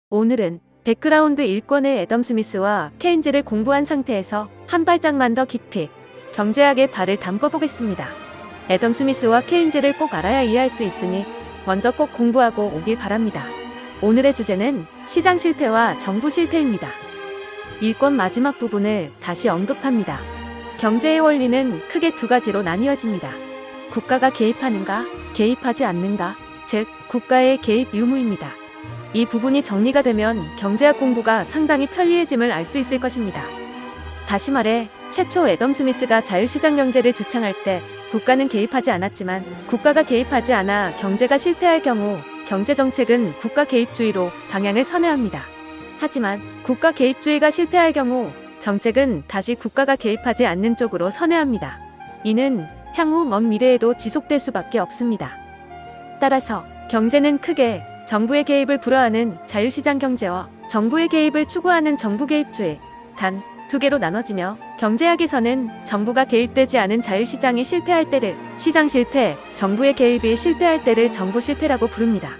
오늘은 백그라운드 일권의 애덤 스미스와 케인즈를 공부한 상태에서 한 발짝만 더 깊이 경제학의 발을 담궈 보겠습니다. 애덤 스미스와 케인즈를 꼭 알아야 이해할 수 있으니 먼저 꼭 공부하고 오길 바랍니다. 오늘의 주제는 시장 실패와 정부 실패입니다. 일권 마지막 부분을 다시 언급합니다. 경제의 원리는 크게 두 가지로 나뉘어집니다. 국가가 개입하는가, 개입하지 않는가, 즉 국가의 개입 유무입니다. 이 부분이 정리가 되면 경제학 공부가 상당히 편리해짐을 알 수 있을 것입니다. 다시 말해 최초 애덤 스미스가 자유시장 경제를 주창할 때 국가는 개입하지 않았지만 국가가 개입하지 않아 경제가 실패할 경우 경제정책은 국가 개입주의로 방향을 선회합니다. 하지만 국가 개입주의가 실패할 경우 정책은 다시 국가가 개입하지 않는 쪽으로 선회합니다. 이는 향후 먼 미래에도 지속될 수밖에 없습니다. 따라서 경제는 크게 정부의 개입을 불허하는 자유시장 경제와 정부의 개입을 추구하는 정부 개입주의 단 두 개로 나눠지며 경제학에서는 정부가 개입되지 않은 자유시장이 실패할 때를 시장 실패, 정부의 개입이 실패할 때를 정부 실패라고 부릅니다.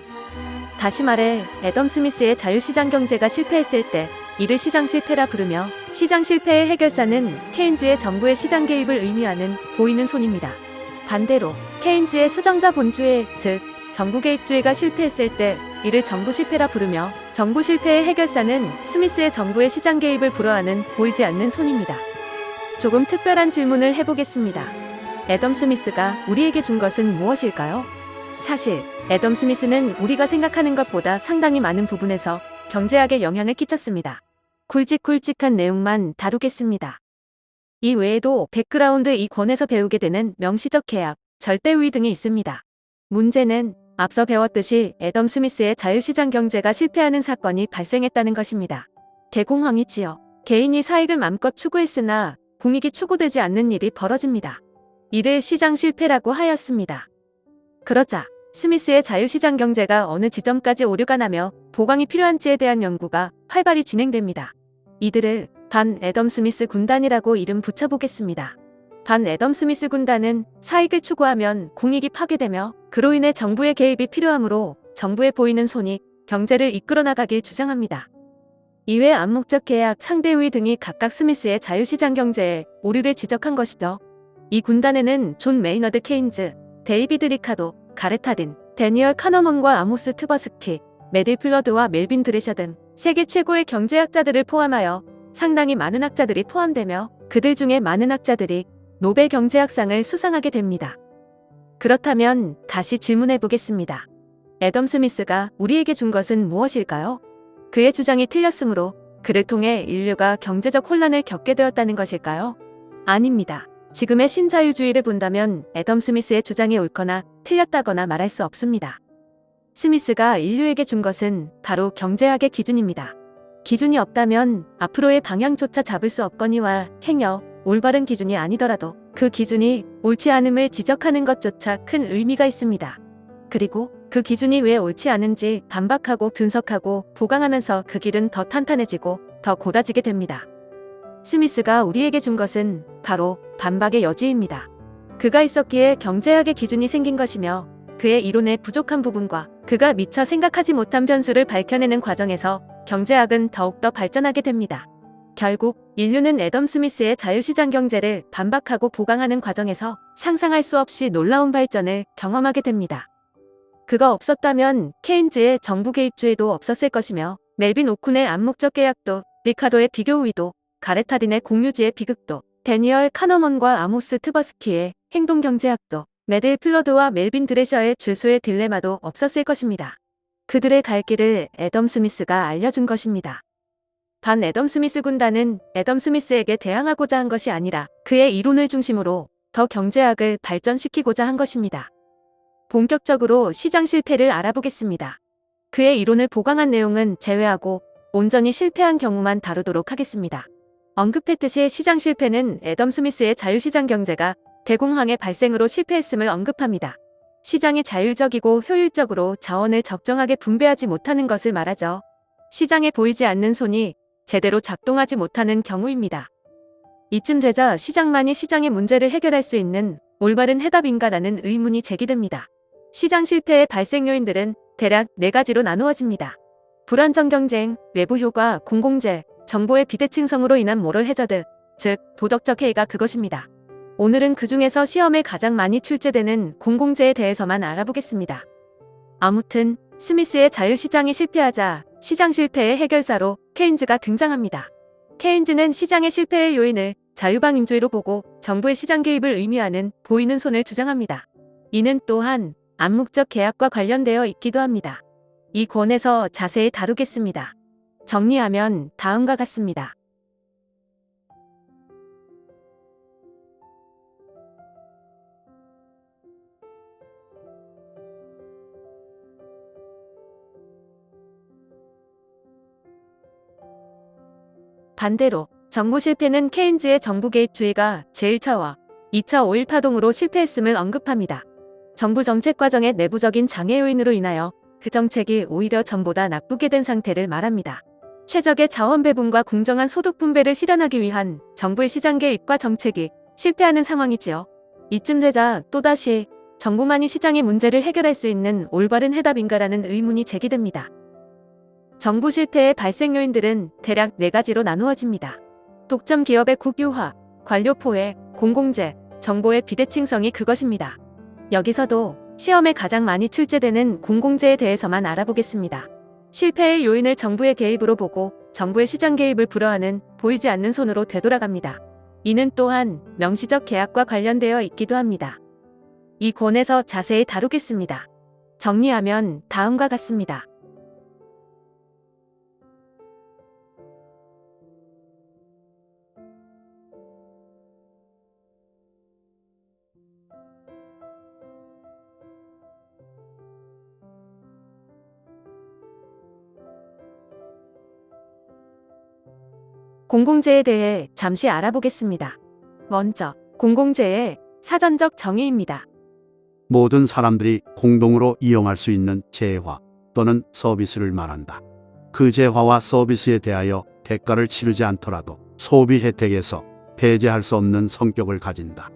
다시 말해 애덤 스미스의 자유시장 경제가 실패했을 때 이를 시장 실패라 부르며 시장 실패의 해결사는 케인즈의 정부의 시장 개입을 의미하는 보이는 손입니다. 반대로 케인즈의 수정자 본주의 즉 정부 개입주의가 실패했을 때 이를 정부 실패라 부르며 정부 실패의 해결사는 스미스의 정부의 시장 개입을 불허하는 보이지 않는 손입니다. 조금 특별한 질문을 해보겠습니다. 애덤 스미스가 우리에게 준 것은 무엇일까요? 사실 애덤 스미스는 우리가 생각하는 것보다 상당히 많은 부분에서 경제학에 영향을 끼쳤습니다. 굵직굵직한 내용만 다루겠습니다. 이 외에도 백그라운드 이 권에서 배우게 되는 명시적 계약, 절대우위 등이 있습니다. 문제는 앞서 배웠듯이 애덤 스미스의 자유시장 경제가 실패하는 사건이 발생했다는 것입니다. 대공황이지요. 개인이 사익을 맘껏 추구했으나 공익이 추구되지 않는 일이 벌어집니다. 이를 시장 실패라고 하였습니다. 그러자 스미스의 자유시장 경제가 어느 지점까지 오류가 나며 보강이 필요한지에 대한 연구가 활발히 진행됩니다. 이들을 반 애덤 스미스 군단이라고 이름 붙여보겠습니다. 반 애덤 스미스 군단은 사익을 추구하면 공익이 파괴되며 그로 인해 정부의 개입이 필요하므로 정부에 보이는 손이 경제를 이끌어 나가길 주장합니다. 이외 암묵적 계약, 상대우위 등이 각각 스미스의 자유시장 경제에 오류를 지적한 것이죠. 이 군단에는 존 메이너드 케인즈, 데이비드 리카도, 가렛 하딘, 데니얼 카너먼과 아모스 트버스키, 메딜 플러드와 멜빈 드레셔 등 세계 최고의 경제학자들을 포함하여 상당히 많은 학자들이 포함되며 그들 중에 많은 학자들이 노벨 경제학상을 수상하게 됩니다. 그렇다면 다시 질문해 보겠습니다. 애덤 스미스가 우리에게 준 것은 무엇일까요? 그의 주장이 틀렸으므로 그를 통해 인류가 경제적 혼란을 겪게 되었다는 것일까요? 아닙니다. 지금의 신자유주의를 본다면 애덤 스미스의 주장이 옳거나 틀렸다거나 말할 수 없습니다. 스미스가 인류에게 준 것은 바로 경제학의 기준입니다. 기준이 없다면 앞으로의 방향조차 잡을 수 없거니와 행여 올바른 기준이 아니더라도 그 기준이 옳지 않음을 지적하는 것조차 큰 의미가 있습니다. 그리고 그 기준이 왜 옳지 않은지 반박하고 분석하고 보강하면서 그 길은 더 탄탄해지고 더 곧아지게 됩니다. 스미스가 우리에게 준 것은 바로 반박의 여지입니다. 그가 있었기에 경제학의 기준이 생긴 것이며 그의 이론의 부족한 부분과 그가 미처 생각하지 못한 변수를 밝혀내는 과정에서 경제학은 더욱더 발전하게 됩니다. 결국 인류는 애덤 스미스의 자유시장 경제를 반박하고 보강하는 과정에서 상상할 수 없이 놀라운 발전을 경험하게 됩니다. 그가 없었다면 케인즈의 정부 개입주의도 없었을 것이며 멜빈 오쿤의 암묵적 계약도, 리카도의 비교우위도, 가렛 하딘의 공유지의 비극도, 데니얼 카너먼과 아모스 트버스키의 행동경제학도, 메딜 플러드와 멜빈 드레셔의 죄수의 딜레마도 없었을 것입니다. 그들의 갈 길을 애덤 스미스가 알려준 것입니다. 반 애덤 스미스 군단은 애덤 스미스에게 대항하고자 한 것이 아니라 그의 이론을 중심으로 더 경제학을 발전시키고자 한 것입니다. 본격적으로 시장 실패를 알아보겠습니다. 그의 이론을 보강한 내용은 제외하고 온전히 실패한 경우만 다루도록 하겠습니다. 언급했듯이 시장 실패는 애덤 스미스의 자유시장 경제가 대공황의 발생으로 실패했음을 언급합니다. 시장이 자율적이고 효율적으로 자원을 적정하게 분배하지 못하는 것을 말하죠. 시장에 보이지 않는 손이 제대로 작동하지 못하는 경우입니다. 이쯤 되자 시장만이 시장의 문제를 해결할 수 있는 올바른 해답인가라는 의문이 제기됩니다. 시장 실패의 발생 요인들은 대략 4가지로 나누어집니다. 불안정 경쟁, 외부 효과, 공공재, 정보의 비대칭성으로 인한 모럴 해저드, 즉 도덕적 해이가 그것입니다. 오늘은 그 중에서 시험에 가장 많이 출제되는 공공재에 대해서만 알아보겠습니다. 아무튼 스미스의 자유시장이 실패하자 시장 실패의 해결사로 케인즈가 등장합니다. 케인즈는 시장의 실패의 요인을 자유방임주의로 보고 정부의 시장 개입을 의미하는 보이는 손을 주장합니다. 이는 또한 암묵적 계약과 관련되어 있기도 합니다. 이 권에서 자세히 다루겠습니다. 정리하면 다음과 같습니다. 반대로 정부 실패는 케인즈의 정부 개입주의가 제1차와 2차 5.1 파동으로 실패했음을 언급합니다. 정부 정책 과정의 내부적인 장애 요인으로 인하여 그 정책이 오히려 전보다 나쁘게 된 상태를 말합니다. 최적의 자원 배분과 공정한 소득 분배를 실현하기 위한 정부의 시장 개입과 정책이 실패하는 상황이지요. 이쯤 되자 또다시 정부만이 시장의 문제를 해결할 수 있는 올바른 해답인가라는 의문이 제기됩니다. 정부 실패의 발생 요인들은 대략 4가지로 나누어집니다. 독점 기업의 국유화, 관료 포획, 공공재, 정보의 비대칭성이 그것입니다. 여기서도 시험에 가장 많이 출제되는 공공재에 대해서만 알아보겠습니다. 실패의 요인을 정부의 개입으로 보고 정부의 시장 개입을 불허하는 보이지 않는 손으로 되돌아갑니다. 이는 또한 명시적 계약과 관련되어 있기도 합니다. 이 권에서 자세히 다루겠습니다. 정리하면 다음과 같습니다. 공공재에 대해 잠시 알아보겠습니다. 먼저 공공재의 사전적 정의입니다. 모든 사람들이 공동으로 이용할 수 있는 재화 또는 서비스를 말한다. 그 재화와 서비스에 대하여 대가를 치르지 않더라도 소비 혜택에서 배제할 수 없는 성격을 가진다.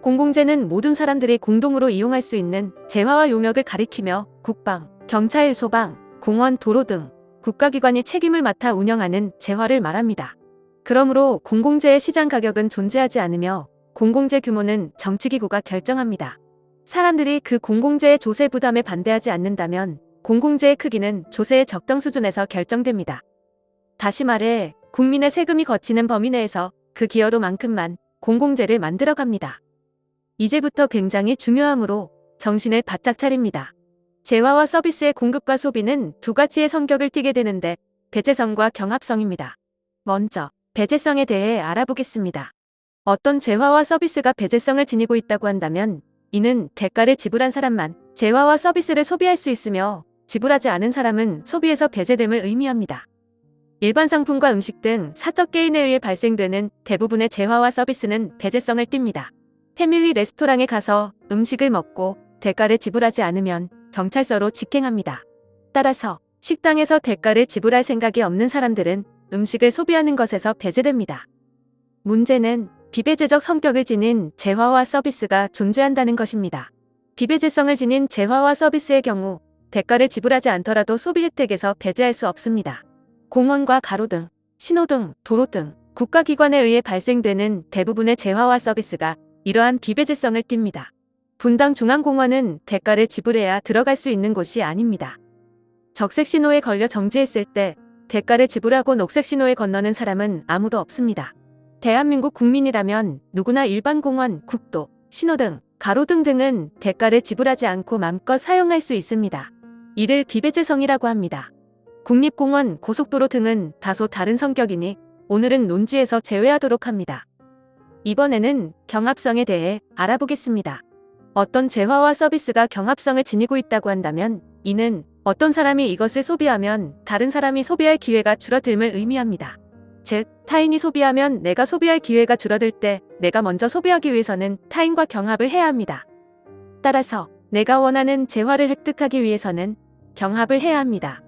공공재는 모든 사람들이 공동으로 이용할 수 있는 재화와 용역을 가리키며 국방, 경찰, 소방, 공원, 도로 등 국가기관이 책임을 맡아 운영하는 재화를 말합니다. 그러므로 공공재의 시장 가격은 존재하지 않으며 공공재 규모는 정치기구가 결정합니다. 사람들이 그 공공재의 조세 부담에 반대하지 않는다면 공공재의 크기는 조세의 적정 수준에서 결정됩니다. 다시 말해 국민의 세금이 거치는 범위 내에서 그 기여도만큼만 공공재를 만들어갑니다. 이제부터 굉장히 중요하므로 정신을 바짝 차립니다. 재화와 서비스의 공급과 소비는 두 가지의 성격을 띠게 되는데 배제성과 경합성입니다. 먼저 배제성에 대해 알아보겠습니다. 어떤 재화와 서비스가 배제성을 지니고 있다고 한다면 이는 대가를 지불한 사람만 재화와 서비스를 소비할 수 있으며 지불하지 않은 사람은 소비에서 배제됨을 의미합니다. 일반 상품과 음식 등 사적 개인에 의해 발생되는 대부분의 재화와 서비스는 배제성을 띱니다. 패밀리 레스토랑에 가서 음식을 먹고 대가를 지불하지 않으면 경찰서로 직행합니다. 따라서 식당에서 대가를 지불할 생각이 없는 사람들은 음식을 소비하는 것에서 배제됩니다. 문제는 비배제적 성격을 지닌 재화와 서비스가 존재한다는 것입니다. 비배제성을 지닌 재화와 서비스의 경우 대가를 지불하지 않더라도 소비 혜택에서 배제할 수 없습니다. 공원과 가로등, 신호등, 도로 등 국가기관에 의해 발생되는 대부분의 재화와 서비스가 이러한 비배제성을 띱니다. 분당 중앙공원은 대가를 지불해야 들어갈 수 있는 곳이 아닙니다. 적색 신호에 걸려 정지했을 때 대가를 지불하고 녹색 신호에 건너는 사람은 아무도 없습니다. 대한민국 국민이라면 누구나 일반 공원, 국도, 신호등, 가로등 등은 대가를 지불하지 않고 맘껏 사용할 수 있습니다. 이를 비배제성이라고 합니다. 국립공원, 고속도로 등은 다소 다른 성격이니 오늘은 논지에서 제외하도록 합니다. 이번에는 경합성에 대해 알아보겠습니다. 어떤 재화와 서비스가 경합성을 지니고 있다고 한다면 이는 어떤 사람이 이것을 소비하면 다른 사람이 소비할 기회가 줄어들음을 의미합니다. 즉, 타인이 소비하면 내가 소비할 기회가 줄어들 때 내가 먼저 소비하기 위해서는 타인과 경합을 해야 합니다. 따라서 내가 원하는 재화를 획득하기 위해서는 경합을 해야 합니다.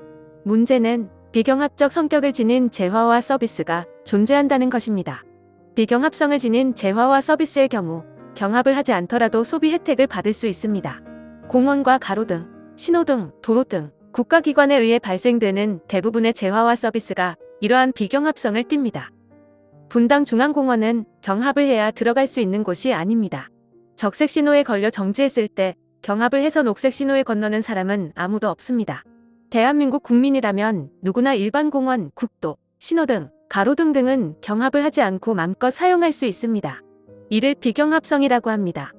문제는 비경합적 성격을 지닌 재화와 서비스가 존재한다는 것입니다. 비경합성을 지닌 재화와 서비스의 경우 경합을 하지 않더라도 소비 혜택을 받을 수 있습니다. 공원과 가로등, 신호등, 도로 등 국가기관에 의해 발생되는 대부분의 재화와 서비스가 이러한 비경합성을 띱니다. 분당 중앙공원은 경합을 해야 들어갈 수 있는 곳이 아닙니다. 적색 신호에 걸려 정지했을 때 경합을 해서 녹색 신호에 건너는 사람은 아무도 없습니다. 대한민국 국민이라면 누구나 일반 공원, 국도, 신호등, 가로등 등은 경합을 하지 않고 맘껏 사용할 수 있습니다. 이를 비경합성이라고 합니다.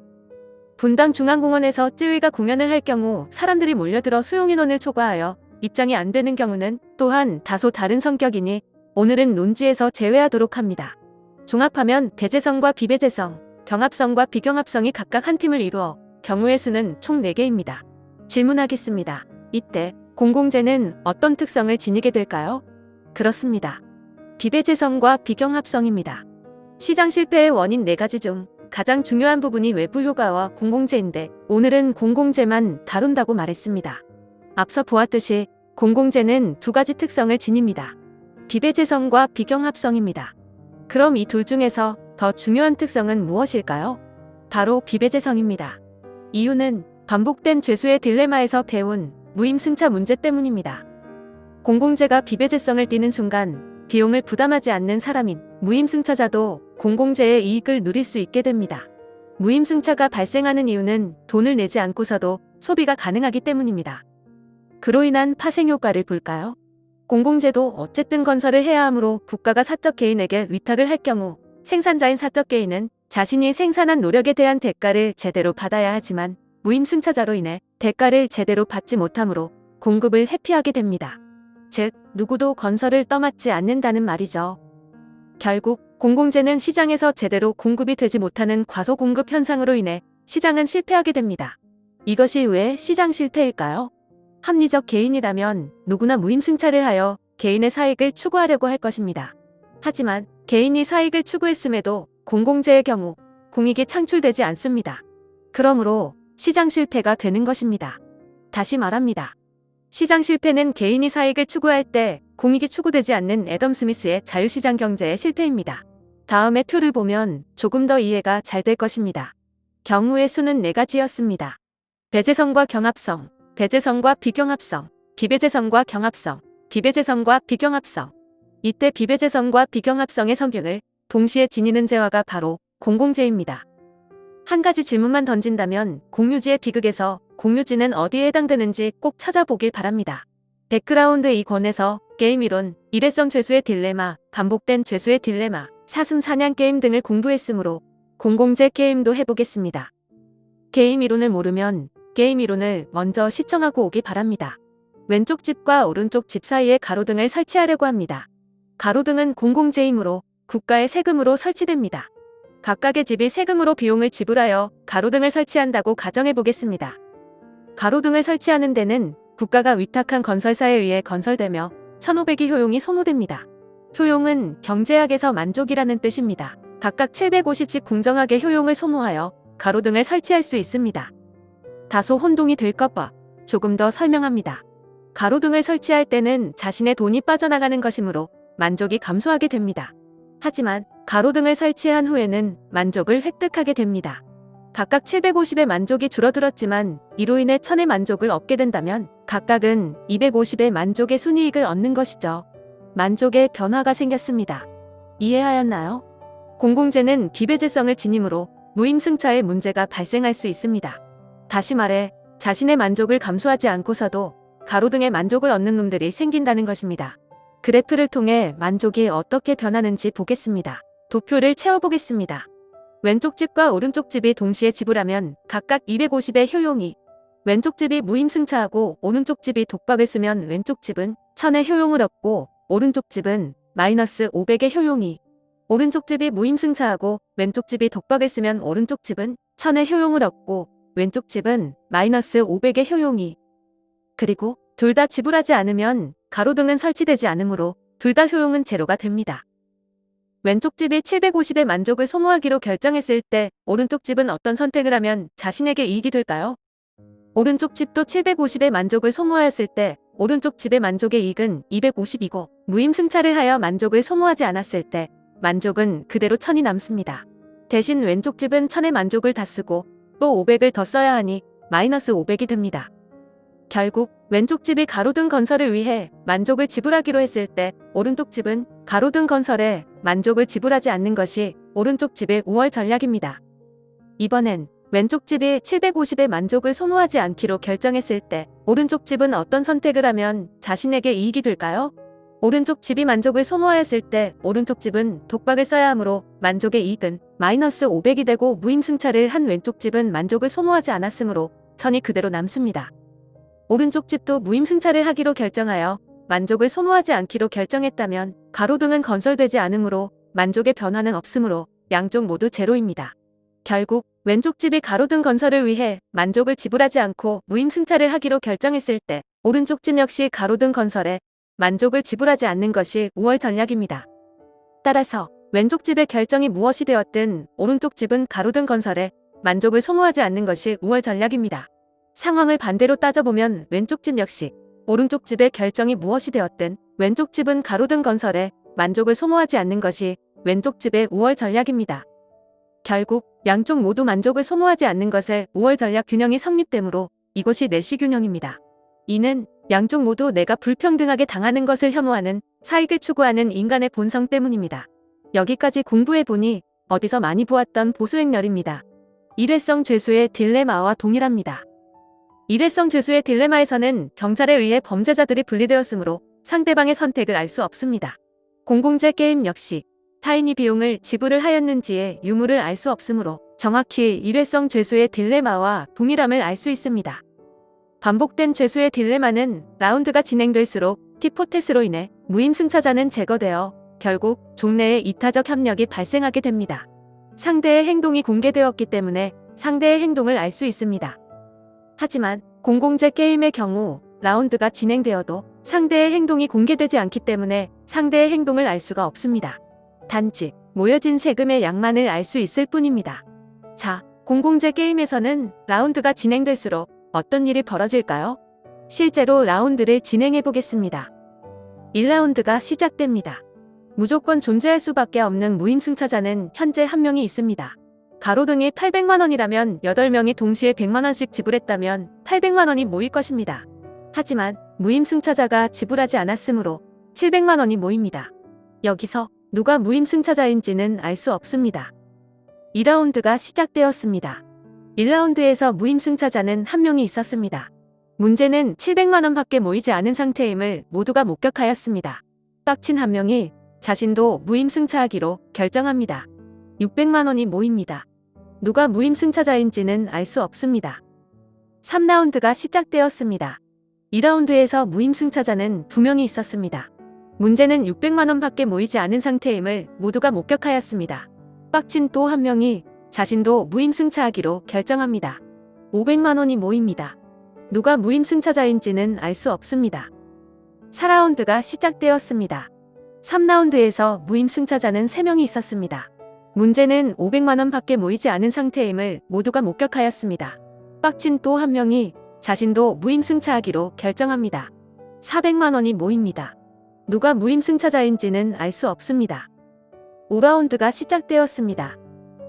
분당 중앙공원에서 쯔위가 공연을 할 경우 사람들이 몰려들어 수용인원을 초과하여 입장이 안 되는 경우는 또한 다소 다른 성격이니 오늘은 논지에서 제외하도록 합니다. 종합하면 배제성과 비배제성, 경합성과 비경합성이 각각 한 팀을 이루어 경우의 수는 총 4개입니다. 질문하겠습니다. 이때 공공재는 어떤 특성을 지니게 될까요? 그렇습니다. 비배제성과 비경합성입니다. 시장 실패의 원인 4가지 중 가장 중요한 부분이 외부 효과와 공공재인데 오늘은 공공재만 다룬다고 말했습니다. 앞서 보았듯이 공공재는 2가지 특성을 지닙니다. 비배제성과 비경합성입니다. 그럼 이 둘 중에서 더 중요한 특성은 무엇일까요? 바로 비배제성입니다. 이유는 반복된 죄수의 딜레마에서 배운 무임승차 문제 때문입니다. 공공재가 비배제성을 띠는 순간 비용을 부담하지 않는 사람인 무임승차자도 공공재의 이익을 누릴 수 있게 됩니다. 무임승차가 발생하는 이유는 돈을 내지 않고서도 소비가 가능하기 때문입니다. 그로 인한 파생효과를 볼까요? 공공재도 어쨌든 건설을 해야 하므로 국가가 사적 개인에게 위탁을 할 경우 생산자인 사적 개인은 자신이 생산한 노력에 대한 대가를 제대로 받아야 하지만 무임승차자로 인해 대가를 제대로 받지 못하므로 공급을 회피하게 됩니다. 즉, 누구도 건설을 떠맡지 않는다는 말이죠. 결국 공공재는 시장에서 제대로 공급이 되지 못하는 과소공급 현상으로 인해 시장은 실패하게 됩니다. 이것이 왜 시장 실패일까요? 합리적 개인이라면 누구나 무임승차를 하여 개인의 사익을 추구하려고 할 것입니다. 하지만 개인이 사익을 추구했음에도 공공재의 경우 공익이 창출되지 않습니다. 그러므로 시장 실패가 되는 것입니다. 다시 말합니다. 시장 실패는 개인이 사익을 추구할 때 공익이 추구되지 않는 애덤 스미스의 자유시장 경제의 실패입니다. 다음의 표를 보면 조금 더 이해가 잘 될 것입니다. 경우의 수는 4가지였습니다. 배제성과 경합성, 배제성과 비경합성, 비배제성과 경합성, 비배제성과 비경합성. 이때 비배제성과 비경합성의 성격을 동시에 지니는 재화가 바로 공공재입니다. 한 가지 질문만 던진다면 공유지의 비극에서 공유지는 어디에 해당되는지 꼭 찾아보길 바랍니다. 백그라운드 2권에서 게임이론, 일회성 죄수의 딜레마, 반복된 죄수의 딜레마, 사슴 사냥 게임 등을 공부했으므로 공공재 게임도 해보겠습니다. 게임 이론을 모르면 게임 이론을 먼저 시청하고 오기 바랍니다. 왼쪽 집과 오른쪽 집 사이에 가로등을 설치하려고 합니다. 가로등은 공공재이므로 국가의 세금으로 설치됩니다. 각각의 집이 세금으로 비용을 지불하여 가로등을 설치한다고 가정해 보겠습니다. 가로등을 설치하는 데는 국가가 위탁한 건설사에 의해 건설되며 1500이 효용이 소모됩니다. 효용은 경제학에서 만족이라는 뜻입니다. 각각 750씩 공정하게 효용을 소모하여 가로등을 설치할 수 있습니다. 다소 혼동이 될까 봐 조금 더 설명합니다. 가로등을 설치할 때는 자신의 돈이 빠져나가는 것이므로 만족이 감소하게 됩니다. 하지만 가로등을 설치한 후에는 만족을 획득하게 됩니다. 각각 750의 만족이 줄어들었지만 이로 인해 1000의 만족을 얻게 된다면 각각은 250의 만족의 순이익을 얻는 것이죠. 만족의 변화가 생겼습니다. 이해하였나요? 공공재는 비배제성을 지니므로 무임승차의 문제가 발생할 수 있습니다. 다시 말해 자신의 만족을 감수하지 않고서도 가로등의 만족을 얻는 놈들이 생긴다는 것입니다. 그래프를 통해 만족이 어떻게 변하는지 보겠습니다. 도표를 채워보겠습니다. 왼쪽 집과 오른쪽 집이 동시에 지불하면 각각 250의 효용이, 왼쪽 집이 무임승차하고 오른쪽 집이 독박을 쓰면 왼쪽 집은 1000의 효용을 얻고 오른쪽 집은 마이너스 500의 효용이, 오른쪽 집이 무임승차하고 왼쪽 집이 독박을 쓰면 오른쪽 집은 1000의 효용을 얻고 왼쪽 집은 마이너스 500의 효용이, 그리고 둘 다 지불하지 않으면 가로등은 설치되지 않으므로 둘 다 효용은 제로가 됩니다. 왼쪽 집이 750의 만족을 소모하기로 결정했을 때 오른쪽 집은 어떤 선택을 하면 자신에게 이익이 될까요? 오른쪽 집도 750의 만족을 소모하였을 때 오른쪽 집의 만족의 이익은 250이고 무임승차를 하여 만족을 소모하지 않았을 때 만족은 그대로 1000이 남습니다. 대신 왼쪽 집은 1000의 만족을 다 쓰고 또 500을 더 써야 하니 마이너스 500이 됩니다. 결국 왼쪽 집이 가로등 건설을 위해 만족을 지불하기로 했을 때 오른쪽 집은 가로등 건설에 만족을 지불하지 않는 것이 오른쪽 집의 우월 전략입니다. 이번엔 왼쪽 집이 750의 만족을 소모하지 않기로 결정했을 때 오른쪽 집은 어떤 선택을 하면 자신에게 이익이 될까요? 오른쪽 집이 만족을 소모하였을 때 오른쪽 집은 독박을 써야 하므로 만족의 이익은 마이너스 500이 되고 무임승차를 한 왼쪽 집은 만족을 소모하지 않았으므로 선이 그대로 남습니다. 오른쪽 집도 무임승차를 하기로 결정하여 만족을 소모하지 않기로 결정했다면 가로등은 건설되지 않으므로 만족의 변화는 없으므로 양쪽 모두 제로입니다. 결국 왼쪽 집이 가로등 건설을 위해 만족을 지불하지 않고 무임승차를 하기로 결정했을 때 오른쪽 집 역시 가로등 건설에 만족을 지불하지 않는 것이 우월 전략입니다. 따라서 왼쪽 집의 결정이 무엇이 되었든 오른쪽 집은 가로등 건설에 만족을 소모하지 않는 것이 우월 전략입니다. 상황을 반대로 따져보면 왼쪽 집 역시 오른쪽 집의 결정이 무엇이 되었든 왼쪽 집은 가로등 건설에 만족을 소모하지 않는 것이 왼쪽 집의 우월 전략입니다. 결국 양쪽 모두 만족을 소모하지 않는 것에 우월 전략 균형이 성립되므로 이것이 내시균형입니다. 이는 양쪽 모두 내가 불평등하게 당하는 것을 혐오하는 사익을 추구하는 인간의 본성 때문입니다. 여기까지 공부해보니 어디서 많이 보았던 보수행렬입니다. 일회성 죄수의 딜레마와 동일합니다. 일회성 죄수의 딜레마에서는 경찰에 의해 범죄자들이 분리되었으므로 상대방의 선택을 알 수 없습니다. 공공재 게임 역시 타인이 비용을 지불을 하였는지의 유무를 알 수 없으므로 정확히 일회성 죄수의 딜레마와 동일함을 알 수 있습니다. 반복된 죄수의 딜레마는 라운드가 진행될수록 티포텟으로 인해 무임승차자는 제거되어 결국 종내에 이타적 협력이 발생하게 됩니다. 상대의 행동이 공개되었기 때문에 상대의 행동을 알 수 있습니다. 하지만 공공재 게임의 경우 라운드가 진행되어도 상대의 행동이 공개되지 않기 때문에 상대의 행동을 알 수가 없습니다. 단지 모여진 세금의 양만을 알 수 있을 뿐입니다. 자, 공공재 게임에서는 라운드가 진행될수록 어떤 일이 벌어질까요? 실제로 라운드를 진행해 보겠습니다. 1라운드가 시작됩니다. 무조건 존재할 수밖에 없는 무임승차자는 현재 한 명이 있습니다. 가로등이 800만원이라면 8명이 동시에 100만원씩 지불했다면 800만원이 모일 것입니다. 하지만 무임승차자가 지불하지 않았으므로 700만원이 모입니다. 여기서 누가 무임승차자인지는 알 수 없습니다. 2라운드가 시작되었습니다. 1라운드에서 무임승차자는 한 명이 있었습니다. 문제는 700만원 밖에 모이지 않은 상태임을 모두가 목격하였습니다. 빡친 한 명이 자신도 무임승차하기로 결정합니다. 600만원이 모입니다. 누가 무임승차자인지는 알 수 없습니다. 3라운드가 시작되었습니다. 2라운드에서 무임승차자는 2명이 있었습니다. 문제는 600만원 밖에 모이지 않은 상태임을 모두가 목격하였습니다. 빡친 또 한 명이 자신도 무임승차하기로 결정합니다. 500만원이 모입니다. 누가 무임승차자인지는 알 수 없습니다. 4라운드가 시작되었습니다. 3라운드에서 무임승차자는 3명이 있었습니다. 문제는 500만원 밖에 모이지 않은 상태임을 모두가 목격하였습니다. 빡친 또 한 명이 자신도 무임승차하기로 결정합니다. 400만원이 모입니다. 누가 무임승차자인지는 알 수 없습니다. 5라운드가 시작되었습니다.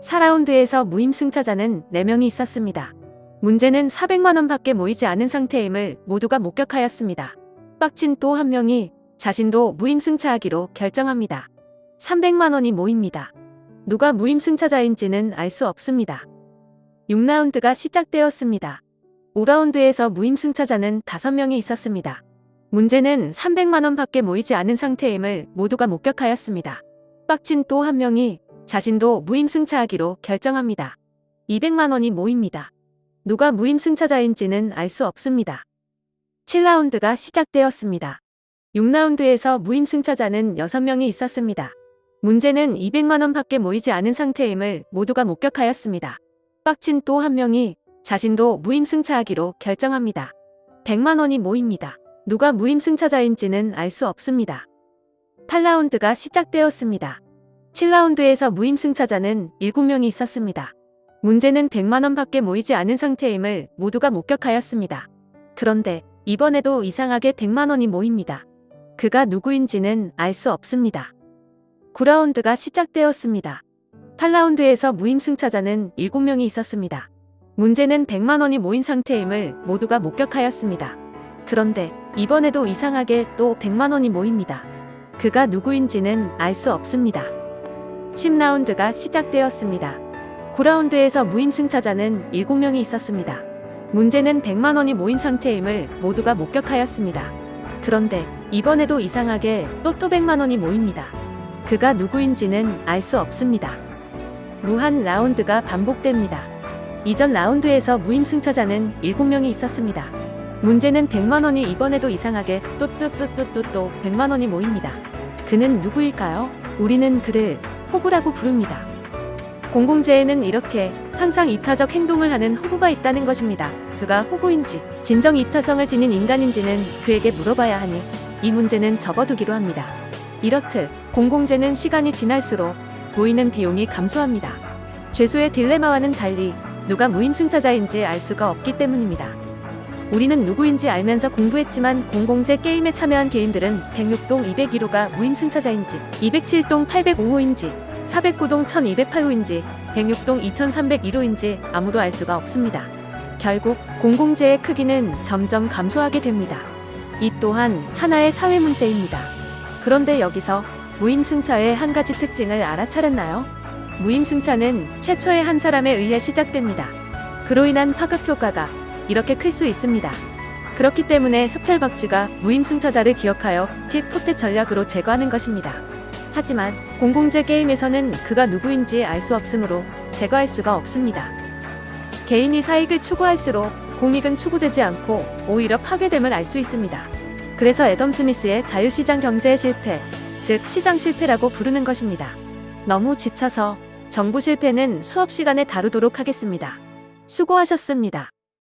4라운드에서 무임승차자는 4명이 있었습니다. 문제는 400만원 밖에 모이지 않은 상태임을 모두가 목격하였습니다. 빡친 또 한 명이 자신도 무임승차하기로 결정합니다. 300만원이 모입니다. 누가 무임승차자인지는 알 수 없습니다. 6라운드가 시작되었습니다. 5라운드에서 무임승차자는 5명이 있었습니다. 문제는 300만원 밖에 모이지 않은 상태임을 모두가 목격하였습니다. 빡친 또 한 명이 자신도 무임승차하기로 결정합니다. 200만원이 모입니다. 누가 무임승차자인지는 알 수 없습니다. 7라운드가 시작되었습니다. 6라운드에서 무임승차자는 6명이 있었습니다. 문제는 200만원 밖에 모이지 않은 상태임을 모두가 목격하였습니다. 빡친 또 한 명이 자신도 무임승차하기로 결정합니다. 100만원이 모입니다. 누가 무임승차자인지는 알 수 없습니다. 8라운드가 시작되었습니다. 7라운드에서 무임승차자는 7명이 있었습니다. 문제는 100만원 밖에 모이지 않은 상태임을 모두가 목격하였습니다. 그런데 이번에도 이상하게 100만원이 모입니다. 그가 누구인지는 알 수 없습니다. 9라운드가 시작되었습니다. 8라운드에서 무임승차자는 7명이 있었습니다. 문제는 100만원이 모인 상태임을 모두가 목격하였습니다. 그런데 이번에도 이상하게 또 100만 원이 모입니다. 그가 누구인지는 알 수 없습니다. 10라운드가 시작되었습니다. 9라운드에서 무임승차자는 7명이 있었습니다. 문제는 100만 원이 모인 상태임을 모두가 목격하였습니다. 그런데 이번에도 이상하게 또 100만 원이 모입니다. 그가 누구인지는 알 수 없습니다. 무한 라운드가 반복됩니다. 이전 라운드에서 무임승차자는 7명이 있었습니다. 문제는 100만 원이 이번에도 이상하게 또 100만 원이 모입니다. 그는 누구일까요? 우리는 그를 호구라고 부릅니다. 공공재에는 이렇게 항상 이타적 행동을 하는 호구가 있다는 것입니다. 그가 호구인지 진정 이타성을 지닌 인간인지는 그에게 물어봐야 하니 이 문제는 접어두기로 합니다. 이렇듯 공공재는 시간이 지날수록 보이는 비용이 감소합니다. 죄수의 딜레마와는 달리 누가 무임승차자인지 알 수가 없기 때문입니다. 우리는 누구인지 알면서 공부했지만 공공재 게임에 참여한 개인들은 106동 201호가 무임승차자인지, 207동 805호인지, 409동 1208호인지, 106동 2301호인지 아무도 알 수가 없습니다. 결국 공공재의 크기는 점점 감소하게 됩니다. 이 또한 하나의 사회 문제입니다. 그런데 여기서 무임승차의 한 가지 특징을 알아차렸나요? 무임승차는 최초의 한 사람에 의해 시작됩니다. 그로 인한 파급 효과가 이렇게 클 수 있습니다. 그렇기 때문에 흡혈박쥐가 무임승차자를 기억하여 팁포텟 전략으로 제거하는 것입니다. 하지만 공공재 게임에서는 그가 누구인지 알 수 없으므로 제거할 수가 없습니다. 개인이 사익을 추구할수록 공익은 추구되지 않고 오히려 파괴됨을 알 수 있습니다. 그래서 애덤 스미스의 자유시장 경제의 실패, 즉 시장 실패라고 부르는 것입니다. 너무 지쳐서 정부 실패는 수업 시간에 다루도록 하겠습니다. 수고하셨습니다.